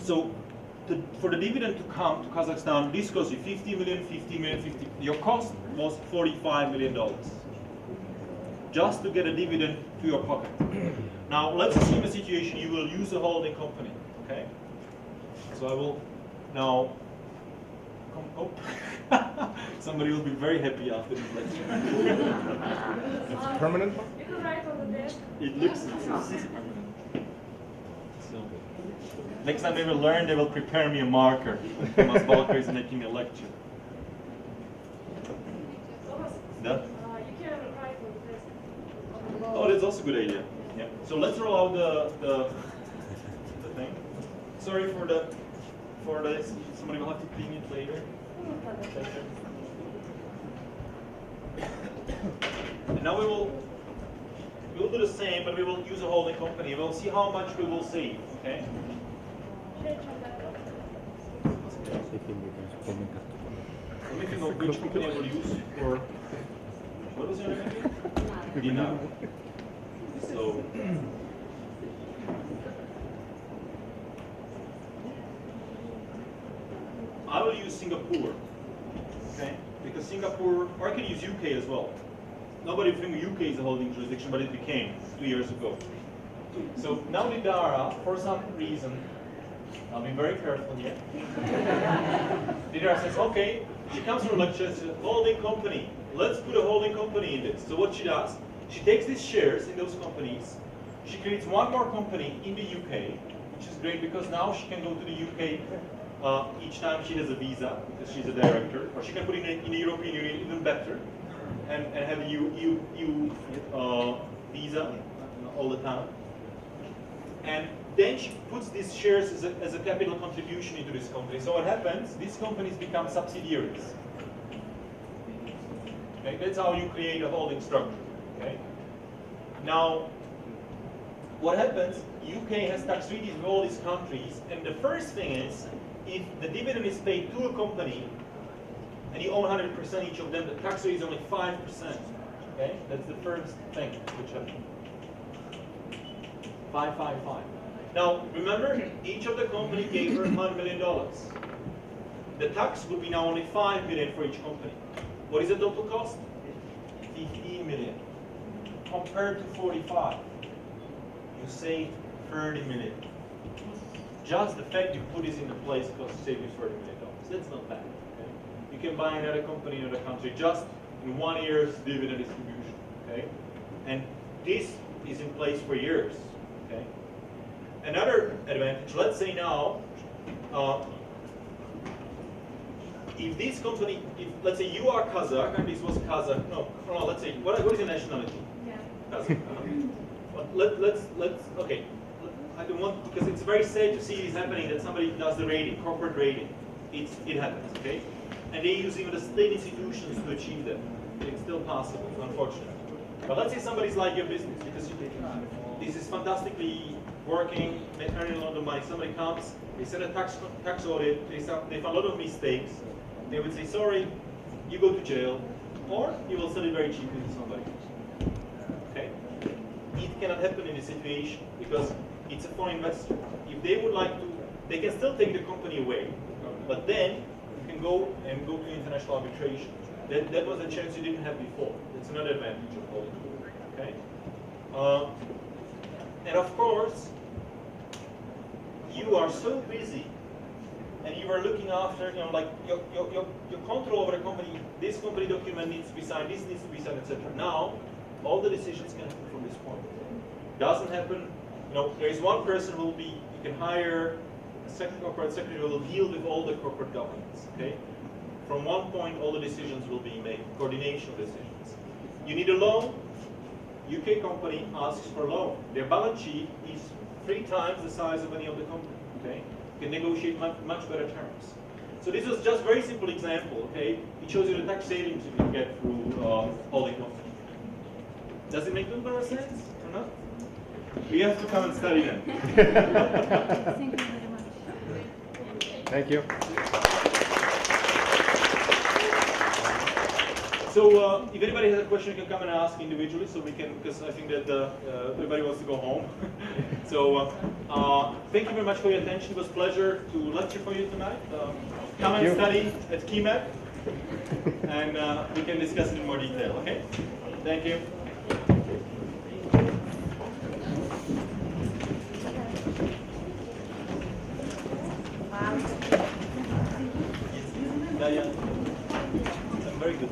So for the dividend to come to Kazakhstan, this cost you 50 million, 50 million, 50. Your cost was $45 million. Just to get a dividend to your pocket. Now let's assume a situation you will use a holding company. Okay? So I will now come up. Somebody will be very happy after this lecture. It's permanent? You can write on the desk. It looks permanent. So next time they will learn, they will prepare me a marker when Tomas Balco is making a lecture. Thomas, That? you can write on the desk. Oh, that's also a good idea. Yeah. So let's roll out the thing. Sorry for this. Somebody will have to clean it later. And now we'll do the same, but we will use a holding company. We'll see how much we will save. Okay. Let me know which company I will use for. What was your name again? Dinar. So. I will use Singapore, okay? Because Singapore, or I can use UK as well. Nobody thinks UK is a holding jurisdiction, but it became 2 years ago. So now JUDr, for some reason, I'll be very careful here. JUDr says, okay, she comes from a lecture, says, holding company. Let's put a holding company in this. So what she does, she takes these shares in those companies, she creates one more company in the UK, which is great because now she can go to the UK each time she has a visa, because she's a director, or she can put it in the European Union even better, and have a EU visa all the time. And then she puts these shares as a capital contribution into this company. So what happens, these companies become subsidiaries. Okay? That's how you create a holding structure. Okay? Now, what happens, UK has tax treaties with all these countries, and the first thing is, if the dividend is paid to a company, and you own 100% each of them, the tax rate is only 5%. Okay? That's the first thing which happens. 555. Now, remember, each of the company gave her $100 million. The tax would be now only $5 million for each company. What is the total cost? 15 million. Compared to 45, you saved 30 million. Just the fact you put this into place costs save you $30 million. That's not bad. Okay? You can buy another company in another country just in 1 year's dividend distribution. Okay? And this is in place for years. Okay? Another advantage, let's say now, if this company, let's say you are Kazakh and this was Kazakh, no, let's say, what is your nationality? Yeah. Kazakh. But let's, okay. I don't want, because it's very sad to see this happening, that somebody does the rating, corporate rating. It happens, okay? And they use even the state institutions to achieve that. It's still possible, unfortunately. But let's say somebody's like your business, because this is fantastically working, they earn a lot of money. Somebody comes, they send a tax audit, they found a lot of mistakes. They would say, sorry, you go to jail, or you will sell it very cheaply to somebody. Okay? It cannot happen in this situation, because it's a foreign investor. If they would like to, they can still take the company away, but then you can go to international arbitration. That was a chance you didn't have before. That's another advantage of holding. Okay? And of course, you are so busy, and you are looking after, like your control over a company. This company document needs to be signed. This needs to be signed, etc. Now, all the decisions can happen from this point. Doesn't happen. There is one person who will be. You can hire a corporate secretary who will deal with all the corporate governance. Okay. From one point, all the decisions will be made. Coordination of decisions. You need a loan. UK company asks for a loan. Their balance sheet is 3 times the size of any other company. Okay. You can negotiate much better terms. So this was just a very simple example. Okay. It shows you the tax savings you can get through holding company. Does it make a little bit of sense or not? We have to come and study them. Thank you very much. Thank you. So if anybody has a question, you can come and ask individually, so we can, because I think that everybody wants to go home. So thank you very much for your attention. It was a pleasure to lecture for you tonight. Come and you. study at KIMEP, and we can discuss in more detail. Okay? Thank you. Yeah, yeah. Very good.